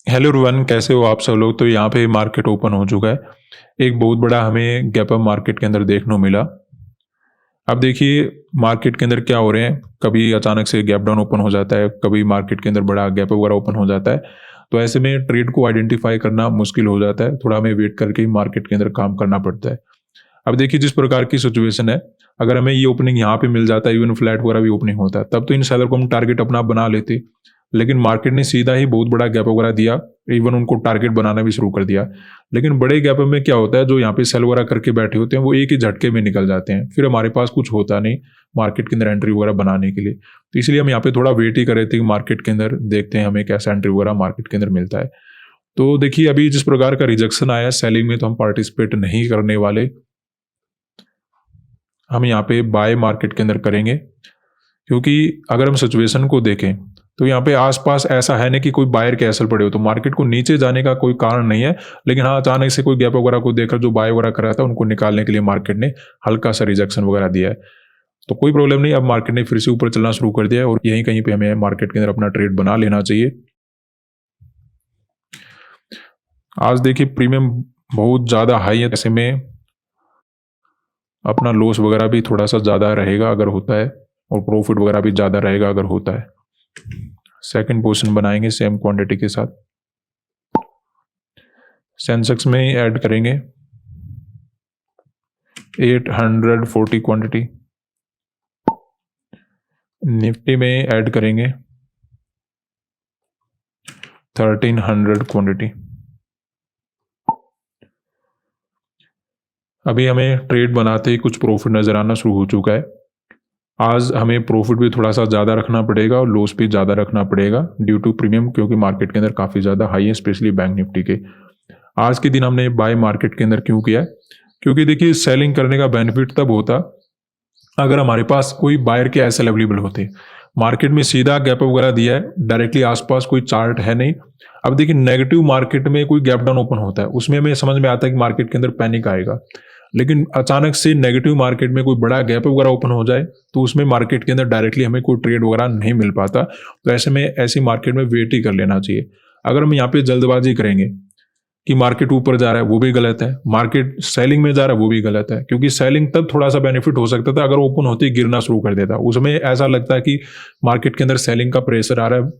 Hello everyone, कैसे हो आप सब लोग। तो यहाँ पे मार्केट ओपन हो चुका है। एक बहुत बड़ा हमें गैप अप मार्केट के अंदर देखने को मिला। अब देखिए मार्केट के अंदर क्या हो रहे हैं, कभी अचानक से गैप डाउन ओपन हो जाता है, कभी मार्केट के अंदर बड़ा गैप वगैरह ओपन हो जाता है। तो ऐसे में ट्रेड को आइडेंटिफाई करना मुश्किल हो जाता है, थोड़ा हमें वेट करके ही मार्केट के अंदर काम करना पड़ता है। अब देखिए जिस प्रकार की सिचुएशन है, अगर हमें ये ओपनिंग यहाँ पे मिल जाता है, इवन फ्लैट वगैरह भी ओपनिंग होता है, तब तो इन सेलर को हम टारगेट अपना बना लेते। लेकिन मार्केट ने सीधा ही बहुत बड़ा गैप वगैरह दिया, इवन उनको टारगेट बनाना भी शुरू कर दिया। लेकिन बड़े गैप में क्या होता है, जो यहाँ पे सेल वगैरह करके बैठे होते हैं वो एक ही झटके में निकल जाते हैं, फिर हमारे पास कुछ होता नहीं मार्केट के अंदर एंट्री वगैरह बनाने के लिए। तो इसलिए हम यहाँ पे थोड़ा वेट ही कर रहे थे कि मार्केट के अंदर देखते हैं हमें कैसा एंट्री वगैरह मार्केट के अंदर मिलता है। तो देखिए अभी जिस प्रकार का रिजेक्शन आया सेलिंग में, तो हम पार्टिसिपेट नहीं करने वाले। हम यहाँ पे बाय मार्केट के अंदर करेंगे, क्योंकि अगर हम सिचुएशन को देखें तो यहाँ पे आसपास ऐसा है नहीं कि कोई बायर के एसल पड़े हो, तो मार्केट को नीचे जाने का कोई कारण नहीं है। लेकिन हाँ, अचानक से कोई गैप वगैरह को देखकर जो बाय वगैरह कर रहा था उनको निकालने के लिए मार्केट ने हल्का सा रिजेक्शन वगैरह दिया है। तो कोई प्रॉब्लम नहीं, अब मार्केट ने फिर से ऊपर चलना शुरू कर दिया है और यहीं कहीं पे हमें मार्केट के अंदर अपना ट्रेड बना लेना चाहिए। आज देखिए प्रीमियम बहुत ज़्यादा हाई है, ऐसे में अपना लॉस वगैरह भी थोड़ा सा ज़्यादा रहेगा अगर होता है, और प्रॉफिट वगैरह भी ज़्यादा रहेगा अगर होता है। सेकंड पोजीशन बनाएंगे सेम क्वांटिटी के साथ। सेंसेक्स में ऐड करेंगे 840 क्वांटिटी, निफ्टी में ऐड करेंगे 1300 क्वांटिटी। अभी हमें ट्रेड बनाते ही कुछ प्रॉफिट नज़र आना शुरू हो चुका है। आज हमें प्रॉफिट भी थोड़ा सा ज़्यादा रखना पड़ेगा और लॉस भी ज़्यादा रखना पड़ेगा ड्यू टू प्रीमियम, क्योंकि मार्केट के अंदर काफ़ी ज़्यादा हाई है, स्पेशली बैंक निफ्टी के। आज के दिन हमने बाय मार्केट के अंदर क्यों किया, क्योंकि देखिए सेलिंग करने का बेनिफिट तब होता अगर हमारे पास कोई बायर के एसेल अवेलेबल होते। मार्केट में सीधा गैप वगैरह दिया है, डायरेक्टली आसपास कोई चार्ट है नहीं। अब देखिए नेगेटिव मार्केट में कोई गैप डाउन ओपन होता है, उसमें हमें समझ में आता है कि मार्केट के अंदर पैनिक आएगा। लेकिन अचानक से नेगेटिव मार्केट में कोई बड़ा गैप वगैरह ओपन हो जाए तो उसमें मार्केट के अंदर डायरेक्टली हमें कोई ट्रेड वगैरह नहीं मिल पाता। तो ऐसे में ऐसी मार्केट में वेट ही कर लेना चाहिए। अगर हम यहाँ पे जल्दबाजी करेंगे कि मार्केट ऊपर जा रहा है वो भी गलत है, मार्केट सेलिंग में जा रहा है वो भी गलत है, क्योंकि सेलिंग तब थोड़ा सा बेनिफिट हो सकता था अगर ओपन होते ही गिरना शुरू कर देता, उसमें ऐसा लगता है कि मार्केट के अंदर सेलिंग का प्रेशर आ रहा है,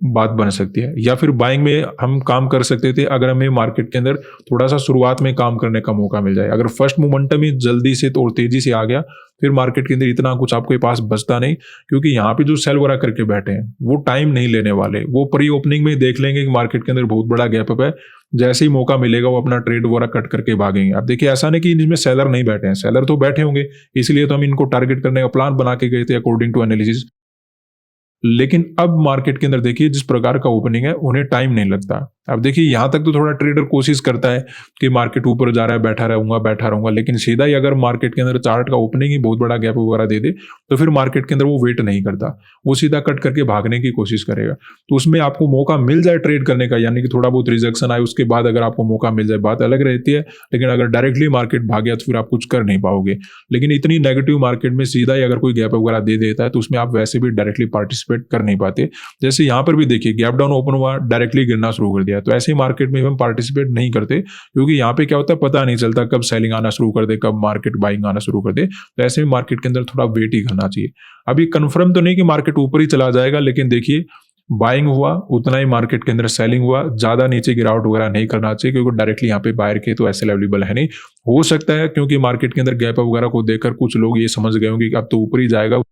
बात बन सकती है। या फिर बाइंग में हम काम कर सकते थे अगर हमें मार्केट के अंदर थोड़ा सा शुरुआत में काम करने का मौका मिल जाए। अगर फर्स्ट मोमेंटम ही जल्दी से और तेजी से आ गया फिर मार्केट के अंदर इतना कुछ आपके पास बचता नहीं, क्योंकि यहाँ पे जो सेल वगैरह करके बैठे हैं वो टाइम नहीं लेने वाले। वो प्री ओपनिंग में देख लेंगे कि मार्केट के अंदर बहुत बड़ा गैप अप है, जैसे ही मौका मिलेगा वो अपना ट्रेड वगैरह कट करके भागेंगे। अब देखिए ऐसा नहीं कि इनमें सेलर नहीं बैठे हैं, सेलर तो बैठे होंगे, इसलिए तो हम इनको टारगेट करने का प्लान बना के गए थे अकॉर्डिंग टू एनालिसिस। लेकिन अब मार्केट के अंदर देखिए जिस प्रकार का ओपनिंग है उन्हें टाइम नहीं लगता। अब देखिए यहां तक तो थोड़ा ट्रेडर कोशिश करता है कि मार्केट ऊपर जा रहा है बैठा रहूंगा, लेकिन सीधा ही अगर मार्केट के अंदर चार्ट का ओपनिंग ही बहुत बड़ा गैप वगैरह दे दे तो फिर मार्केट के अंदर वो वेट नहीं करता, वो सीधा कट करके भागने की कोशिश करेगा। तो उसमें आपको मौका मिल जाए ट्रेड करने का, यानी कि थोड़ा बहुत रिजेक्शन आए उसके बाद अगर आपको मौका मिल जाए बात अलग रहती है। लेकिन अगर डायरेक्टली मार्केट भाग गया तो फिर आप कुछ कर नहीं पाओगे। लेकिन इतनी नेगेटिव मार्केट में सीधा ही अगर कोई गैप वगैरह दे देता है तो उसमें आप वैसे भी डायरेक्टली पार्टिसिपेट कर नहीं पाते। जैसे यहाँ पर भी देखिए गैप डाउन ओपन हुआ, डायरेक्टली गिरना शुरू कर दिया, तो ऐसे ही मार्केट में हम पार्टिसिपेट नहीं करते, क्योंकि यहाँ पे क्या होता है पता नहीं चलता कब सेलिंग आना शुरू कर दे, कब मार्केट बाइंग आना शुरू कर दे। तो ऐसे में मार्केट के अंदर थोड़ा वेट ही करना चाहिए। अभी कंफर्म तो नहीं कि मार्केट ऊपर ही चला जाएगा, लेकिन देखिए बाइंग हुआ उतना ही मार्केट के अंदर सेलिंग हुआ, ज्यादा नीचे गिरावट वगैरह नहीं करना चाहिए, क्योंकि डायरेक्टली यहाँ पे बायर के तो एसएल अवेलेबल है नहीं। हो सकता है क्योंकि मार्केट के अंदर गैप वगैरह को देखकर कुछ लोग ये समझ गए होंगे कि अब तो ऊपर ही जाएगा,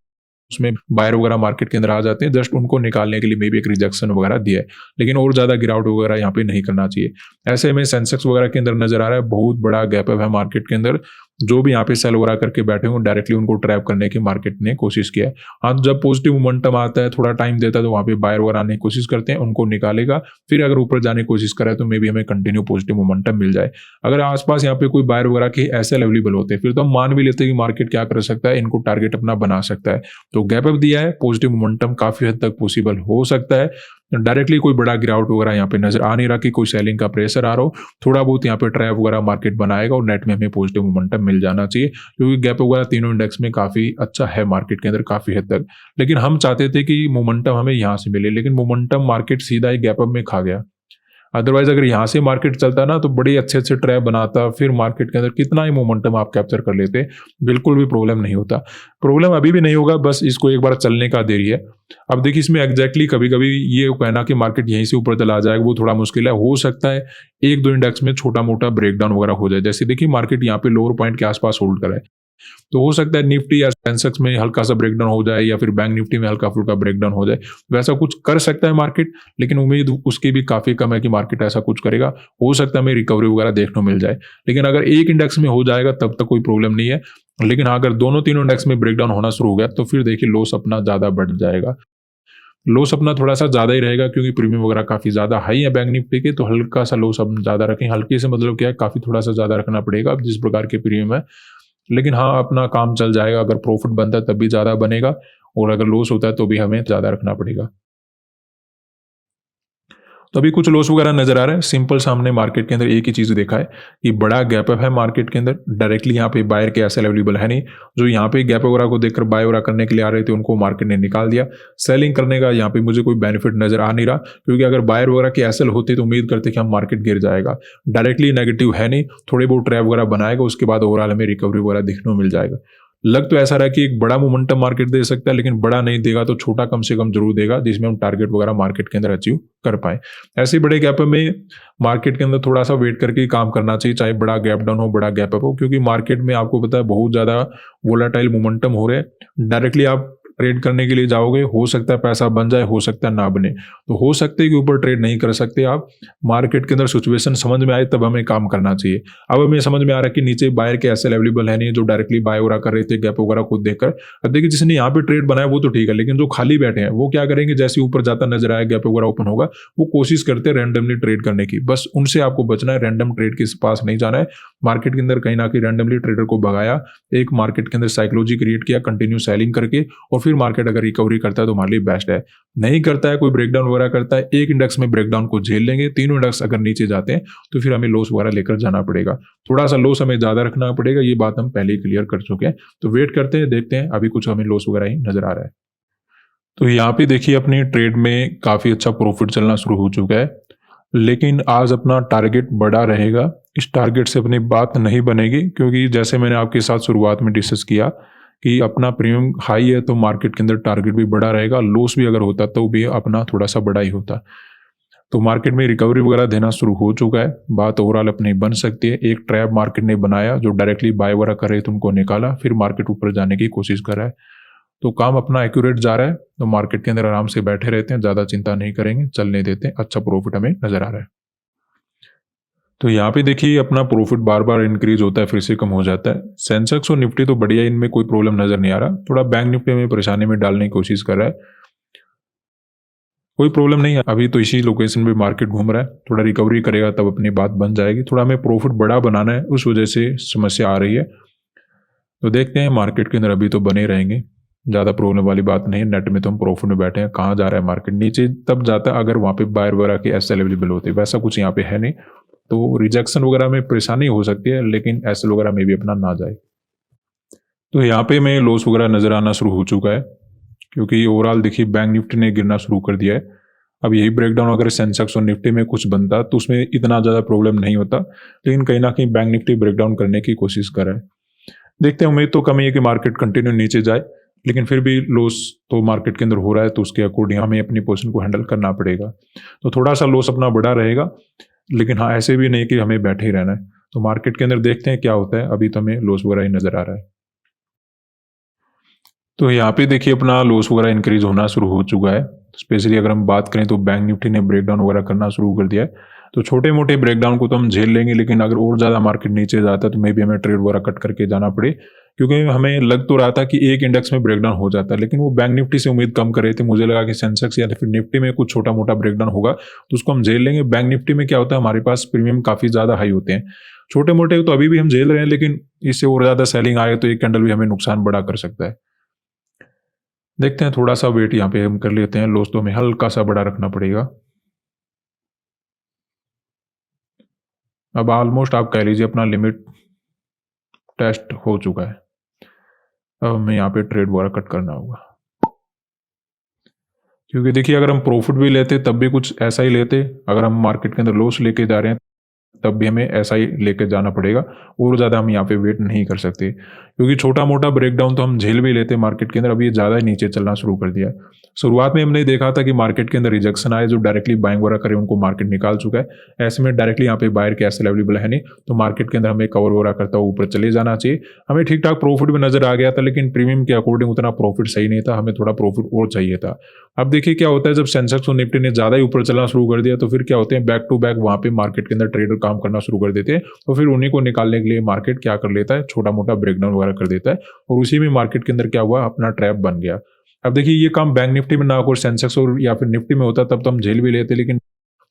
उसमें बायर वगैरह मार्केट के अंदर आ जाते हैं, जस्ट उनको निकालने के लिए मे भी एक रिजेक्शन वगैरह दिया है। लेकिन और ज्यादा गिरावट वगैरह यहाँ पे नहीं करना चाहिए। ऐसे में सेंसेक्स वगैरह के अंदर नजर आ रहा है बहुत बड़ा गैप अप है मार्केट के अंदर। जो भी यहाँ पे सेल वगैरह करके बैठे हों डायरेक्टली उनको ट्रैप करने की मार्केट ने कोशिश किया है। हाँ, जब पॉजिटिव मोमेंटम आता है थोड़ा टाइम देता है तो वहाँ पे बायर वगैरह आने की कोशिश करते हैं, उनको निकालेगा। फिर अगर ऊपर जाने की कोशिश करे तो मे भी हमें कंटिन्यू पॉजिटिव मोमेंटम मिल जाए। अगर आसपास यहाँ पे कोई बायर वगैरह के ऐसे अवेलेबल होते हैं फिर तो हम मान भी लेते हैं कि मार्केट क्या कर सकता है, इनको टारगेट अपना बना सकता है। तो गैप अप दिया है, पॉजिटिव मोमेंटम काफी हद तक पॉसिबल हो सकता है। डायरेक्टली कोई बड़ा गिरावट वगैरह यहाँ पे नजर आ नहीं रहा कि कोई सेलिंग का प्रेशर आ रहा हो। थोड़ा बहुत यहाँ पे ट्रैप वगैरह मार्केट बनाएगा और नेट में हमें पॉजिटिव मोमेंटम मिल जाना चाहिए, क्योंकि गैप वगैरह तीनों इंडेक्स में काफ़ी अच्छा है मार्केट के अंदर काफ़ी हद तक। लेकिन हम चाहते थे कि मोमेंटम हमें यहाँ से मिले, लेकिन मोमेंटम मार्केट सीधा ही गैप अप में खा गया। अदरवाइज अगर यहाँ से मार्केट चलता ना तो बड़े अच्छे अच्छे ट्रैप बनाता, फिर मार्केट के अंदर कितना ही मोमेंटम आप कैप्चर कर लेते, बिल्कुल भी प्रॉब्लम नहीं होता। प्रॉब्लम अभी भी नहीं होगा, बस इसको एक बार चलने का देरी है। अब देखिए इसमें एग्जैक्टली कभी कभी ये कहना कि मार्केट यहीं से ऊपर चला जाएगा वो थोड़ा मुश्किल है। हो सकता है एक दो इंडेक्स में छोटा मोटा ब्रेकडाउन वगैरह हो जाए, जैसे देखिए मार्केट यहाँ पे लोअर पॉइंट के आसपास होल्ड करे, तो हो सकता है निफ्टी या सेंसेक्स में हल्का सा ब्रेकडाउन हो जाए या फिर बैंक निफ्टी में हल्का फुल्का ब्रेकडाउन हो जाए, वैसा कुछ कर सकता है मार्केट। लेकिन उम्मीद उसकी भी काफी कम है कि मार्केट ऐसा कुछ करेगा। हो सकता है हमें रिकवरी वगैरह देखने को मिल जाए, लेकिन अगर एक इंडेक्स में हो जाएगा तब तक कोई प्रॉब्लम नहीं है। लेकिन हाँ, अगर दोनों तीनों इंडेक्स में ब्रेकडाउन होना शुरू हो गया तो फिर देखिए लॉस अपना ज्यादा बढ़ जाएगा। लॉस अपना थोड़ा सा ज्यादा ही रहेगा, क्योंकि प्रीमियम वगैरह काफी ज्यादा हाई है बैंक निफ्टी के, तो हल्का सा लॉस हम ज्यादा रखें। हल्के से मतलब क्या है, काफी थोड़ा सा ज्यादा रखना पड़ेगा अब जिस प्रकार के प्रीमियम है। लेकिन हाँ, अपना काम चल जाएगा। अगर प्रॉफिट बनता है तब भी ज़्यादा बनेगा, और अगर लॉस होता है तो भी हमें ज़्यादा रखना पड़ेगा। तो अभी कुछ लॉस वगैरह नजर आ रहा है। सिंपल सामने मार्केट के अंदर एक ही चीज़ देखा है कि बड़ा गैप अप है मार्केट के अंदर। डायरेक्टली यहाँ पे बायर के एसएल अवेलेबल है नहीं, जो यहाँ पे गैप वगैरह को देखकर बाय वगैरह करने के लिए आ रहे थे उनको मार्केट ने निकाल दिया। सेलिंग करने का यहाँ पे मुझे कोई बेनिफिट नजर आ नहीं रहा, क्योंकि अगर बायर वगैरह के एसएल होते तो उम्मीद करते कि हम मार्केट गिर जाएगा। डायरेक्टली नेगेटिव है नहीं, थोड़े बहुत ट्रैप वगैरह बनाएगा, उसके बाद ओवरऑल हमें रिकवरी वगैरह देखने को मिल जाएगा। लग तो ऐसा रहा कि एक बड़ा मोमेंटम मार्केट दे सकता है, लेकिन बड़ा नहीं देगा तो छोटा कम से कम जरूर देगा, जिसमें हम टारगेट वगैरह मार्केट के अंदर अचीव कर पाए। ऐसे बड़े गैप में मार्केट के अंदर थोड़ा सा वेट करके काम करना चाहिए, चाहे बड़ा गैप डाउन हो बड़ा गैप अप हो, क्योंकि मार्केट में आपको पता है बहुत ज्यादा वोलाटाइल मोमेंटम हो रहे हैं। डायरेक्टली आप ट्रेड करने के लिए जाओगे, हो सकता है पैसा बन जाए, हो सकता है ना बने, तो हो सकता है कि ऊपर ट्रेड नहीं कर सकते आप। मार्केट के अंदर सिचुएशन समझ में आए तब हमें काम करना चाहिए। अब हमें समझ में आ रहा है कि नीचे बायर के एसएल अवेलेबल है नहीं, जो डायरेक्टली बाय वगैरह कर रहे थे गैप वगैरह को देखकर। अब देखिए जिसने यहाँ पे ट्रेड बनाया वो तो ठीक है, लेकिन जो खाली बैठे हैं वो क्या करेंगे, जैसे ऊपर जाता नजर आया गैप वगैरह ओपन होगा, वो कोशिश करते हैं रैंडमली ट्रेड करने की। बस उनसे आपको बचना है, रैंडम ट्रेड के पास नहीं जाना है। मार्केट के अंदर कहीं ना कहीं रैंडमली ट्रेडर को भगाया, एक मार्केट के अंदर साइकोलॉजी क्रिएट किया कंटिन्यू सेलिंग करके, और फिर मार्केट अगर रिकवरी करता है तो हमारे लिए बेस्ट है। नहीं करता है, कोई ब्रेकडाउन वगैरह करता है, एक इंडेक्स में ब्रेकडाउन को झेल लेंगे, तीनों इंडेक्स अगर नीचे जाते हैं तो फिर हमें लॉस वगैरह लेकर जाना पड़ेगा। थोड़ा सा लॉस हमें ज्यादा रखना पड़ेगा, ये बात हम पहले ही क्लियर कर चुके हैं। तो वेट करते हैं, देखते हैं। अभी कुछ हमें लॉस वगैरह ही नजर आ रहा है। तो यहाँ पे देखिए अपनी ट्रेड में काफी अच्छा प्रॉफिट चलना शुरू हो चुका है, लेकिन आज अपना टारगेट बड़ा रहेगा। इस टारगेट से अपनी बात नहीं बनेगी, क्योंकि जैसे मैंने आपके साथ शुरुआत में डिस्कस किया कि अपना प्रीमियम हाई है तो मार्केट के अंदर टारगेट भी बड़ा रहेगा। लॉस भी अगर होता तो भी अपना थोड़ा सा बड़ा ही होता। तो मार्केट में रिकवरी वगैरह देना शुरू हो चुका है, बात ओवरऑल अपनी बन सकती है। एक ट्रैप मार्केट ने बनाया, जो डायरेक्टली बाय वगैरह कर रहे थे उनको निकाला, फिर मार्केट ऊपर जाने की कोशिश कर रहा है। तो काम अपना एक्यूरेट जा रहा है, तो मार्केट के अंदर आराम से बैठे रहते हैं, ज़्यादा चिंता नहीं करेंगे, चलने देते हैं। अच्छा प्रॉफिट हमें नजर आ रहा है। तो यहाँ पे देखिए अपना प्रॉफिट बार बार इंक्रीज होता है फिर से कम हो जाता है। सेंसेक्स और निफ्टी तो बढ़िया, इनमें कोई प्रॉब्लम नजर नहीं आ रहा। थोड़ा बैंक निफ्टी में परेशानी में डालने की कोशिश कर रहा है, कोई प्रॉब्लम नहीं है। अभी तो इसी लोकेशन पे मार्केट घूम रहा है, थोड़ा रिकवरी करेगा तब अपनी बात बन जाएगी। थोड़ा हमें प्रॉफिट बड़ा बनाना है, उस वजह से समस्या आ रही है। तो देखते हैं मार्केट के अंदर अभी तो बने रहेंगे, ज़्यादा प्रॉब्लम वाली बात नहीं है। नेट में तो हम प्रॉफिट में बैठे हैं, कहाँ जा रहा है मार्केट, नीचे तब जाता है अगर वहाँ पे बायर वगैरह के एसएल अवेलेबल होते, वैसा कुछ यहाँ पे है नहीं। तो रिजेक्शन वगैरह में परेशानी हो सकती है, लेकिन एसएल वगैरह में भी अपना ना जाए। तो यहाँ पे मैं लॉस वगैरह नजर आना शुरू हो चुका है, क्योंकि ओवरऑल देखिए बैंक निफ्टी ने गिरना शुरू कर दिया है। अब यही ब्रेकडाउन अगर सेंसेक्स और निफ्टी में कुछ बनता तो उसमें इतना ज़्यादा प्रॉब्लम नहीं होता, लेकिन कहीं ना कहीं बैंक निफ्टी ब्रेकडाउन करने की कोशिश कर रहा है। देखते हैं, उम्मीद तो कम है कि मार्केट कंटिन्यू नीचे जाए, लेकिन फिर भी लॉस तो मार्केट के अंदर हो रहा है, तो उसके अकॉर्डिंग हमें अपनी पोजीशन को हैंडल करना पड़ेगा। तो थोड़ा सा लॉस अपना बड़ा रहेगा, लेकिन हाँ ऐसे भी नहीं कि हमें बैठे ही रहना है। तो मार्केट के अंदर देखते हैं क्या होता है, अभी तो हमें लॉस वगैरह ही नजर आ रहा है। तो यहाँ पे देखिए अपना लॉस वगैरह इंक्रीज होना शुरू हो चुका है। स्पेशली अगर हम बात करें तो बैंक निफ्टी ने ब्रेकडाउन वगैरह करना शुरू कर दिया है। तो छोटे मोटे ब्रेकडाउन को तो हम झेल लेंगे, लेकिन अगर और ज़्यादा मार्केट नीचे जाता है तो मे भी हमें ट्रेड वगैरह कट करके जाना पड़े, क्योंकि हमें लग तो रहा था कि एक इंडेक्स में ब्रेकडाउन हो जाता है, लेकिन वो बैंक निफ्टी से उम्मीद कम कर रहे थे। मुझे लगा कि सेंसेक्स या फिर निफ्टी में कुछ छोटा मोटा ब्रेकडाउन होगा तो उसको हम झेल लेंगे। बैंक निफ्टी में क्या होता है, हमारे पास प्रीमियम काफ़ी ज़्यादा हाई होते हैं। छोटे मोटे तो अभी भी हम झेल रहे हैं, लेकिन इससे और ज़्यादा सेलिंग आए तो एक कैंडल भी हमें नुकसान बड़ा कर सकता है। देखते हैं, थोड़ा सा वेट यहाँ पे हम कर लेते हैं, लॉस तो हमें हल्का सा बड़ा रखना पड़ेगा। अब ऑलमोस्ट आप कह लीजिए अपना लिमिट टेस्ट हो चुका है। अब हमें यहाँ पे ट्रेड वगैरह कट करना होगा, क्योंकि देखिए अगर हम प्रॉफिट भी लेते तब भी कुछ ऐसा ही लेते, अगर हम मार्केट के अंदर लॉस लेके जा रहे हैं तब भी हमें ऐसा ही लेके जाना पड़ेगा, और ज़्यादा हम यहाँ पे वेट नहीं कर सकते, क्योंकि छोटा मोटा ब्रेकडाउन तो हम झेल भी लेते मार्केट के अंदर। अभी ये ज़्यादा ही नीचे चलना शुरू कर दिया है। शुरुआत में हमने देखा था कि मार्केट के अंदर रिजेक्शन आए, जो डायरेक्टली बाइंग वगैरह करे उनको मार्केट निकाल चुका है। ऐसे में डायरेक्टली यहाँ पे बायर कैश अवेलेबल है नहीं, तो मार्केट के अंदर हमें कवर वगैरह करता हुआ ऊपर चले जाना चाहिए। हमें ठीक ठाक प्रॉफिट भी नजर आ गया था, लेकिन प्रीमियम के अकॉर्डिंग उतना प्रॉफिट सही नहीं था, हमें थोड़ा प्रॉफिट और चाहिए था। अब देखिए क्या होता है, जब सेंसेक्स और निफ्टी ने ज़्यादा ही ऊपर चलना शुरू कर दिया तो फिर क्या होते हैं, बैक टू बैक वहाँ पे मार्केट के अंदर ट्रेडर काम करना शुरू कर देते हैं, तो फिर उन्हीं को निकालने के लिए मार्केट क्या कर लेता है, छोटा मोटा ब्रेकडाउन वगैरह कर देता है, और उसी में मार्केट के अंदर क्या हुआ, अपना ट्रैप बन गया। अब देखिए ये काम बैंक निफ्टी में ना हो, सेंसेक्स और या फिर निफ्टी में होता तब तो हम झेल भी लेते, लेकिन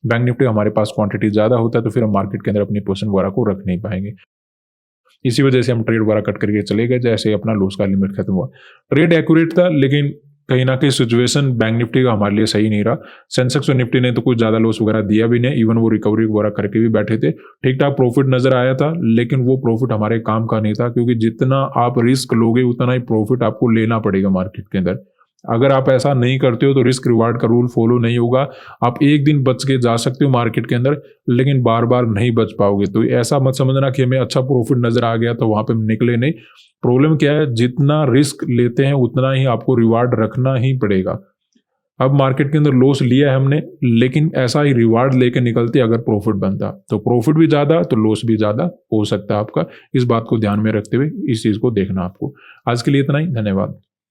बैंक निफ्टी हमारे पास क्वांटिटी ज्यादा होता है, तो फिर हम मार्केट के अंदर अपनी पोजीशन वगैरह को रख नहीं पाएंगे। इसी वजह से हम ट्रेड वगैरह कट करके चले गए, जैसे अपना लॉस का लिमिट खत्म हुआ। ट्रेड एक्यूरेट था, लेकिन कहीं ना कहीं सिचुएशन बैंक निफ्टी का हमारे लिए सही नहीं रहा। सेंसेक्स और निफ्टी ने तो कुछ ज्यादा लॉस वगैरह दिया भी नहीं, इवन वो रिकवरी वगैरह करके भी बैठे थे, ठीक ठाक प्रॉफिट नजर आया था, लेकिन वो प्रॉफिट हमारे काम का नहीं था, क्योंकि जितना आप रिस्क लोगे उतना ही प्रॉफिट आपको लेना पड़ेगा मार्केट के अंदर। अगर आप ऐसा नहीं करते हो तो रिस्क रिवार्ड का रूल फॉलो नहीं होगा। आप एक दिन बच के जा सकते हो मार्केट के अंदर, लेकिन बार बार नहीं बच पाओगे। तो ऐसा मत समझना कि हमें अच्छा प्रॉफिट नजर आ गया तो वहां पे हम निकले नहीं। प्रॉब्लम क्या है, जितना रिस्क लेते हैं उतना ही आपको रिवार्ड रखना ही पड़ेगा। अब मार्केट के अंदर लॉस लिया है हमने, लेकिन ऐसा ही रिवार्ड लेके निकलते अगर प्रॉफिट बनता, तो प्रॉफिट भी ज्यादा तो लॉस भी ज्यादा हो सकता है आपका। इस बात को ध्यान में रखते हुए इस चीज को देखना आपको। आज के लिए इतना ही, धन्यवाद।